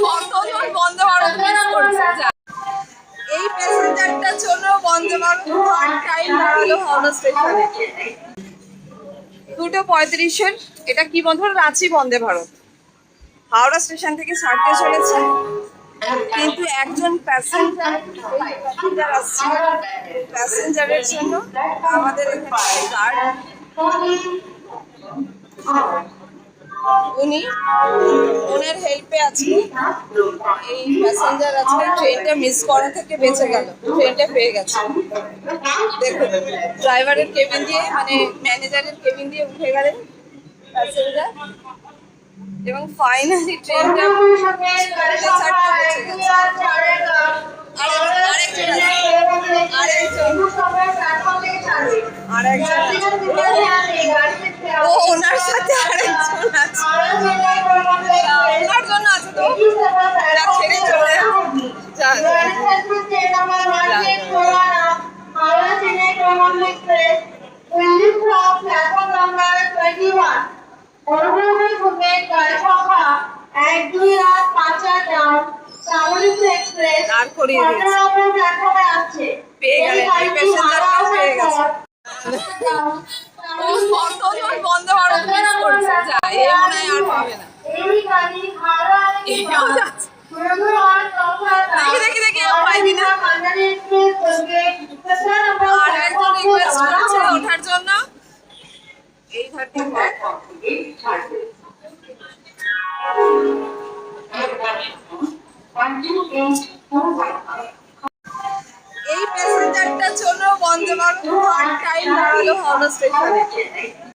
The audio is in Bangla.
কতজন বন্দে ভারত মিস করছে। এই প্যাসেঞ্জারটার জন্য বন্দে ভারত থার্ড টাইম দাঁড়ালো হাওড়া স্টেশনে। 2:35-এর এটা কি বন্ধ, রাঁচি বন্দে ভারত হাওড়া স্টেশন থেকে ছাড়তে চলেছে, কিন্তু একজন প্যাসেঞ্জার আসছে। প্যাসেঞ্জারের জন্য আমাদের এখানে গার্ড, উনি ওনার হেল্পে আজকে এই প্যাসেঞ্জার আজকে ট্রেনটা মিস করা থেকে বেঁচে গেল, ট্রেনটা পেয়ে গেছে। দেখুন ড্রাইভারের কেবিন দিয়ে, মানে ম্যানেজারের কেবিন দিয়ে উঠে গেলেন প্যাসেঞ্জার, এবং ফাইনালি ট্রেনটা ছাড়তে বেঁচে গেছে। ও ওনার সাথে আরেকজন আছে, ওনার জন্য আছে তো ছেড়ে চলে দাঁড় করিয়ে দিয়েছে, পেয়ে গেলেন এই প্যাসেঞ্জারটাও পেয়ে গেছে। কতজন বন্দে ভারত মিস করছে, যা এ মনে হয় আর পাবে না। দেখি দেখি ও পাইবি না। আর একজন রিকোয়েস্ট করছে ওঠার জন্য, এই ধার থেকে এই প্যাসেঞ্জারটার জন্য বন্দে ভারত থার্ড টাইম দাঁড়ালো হাওড়া স্টেশনে।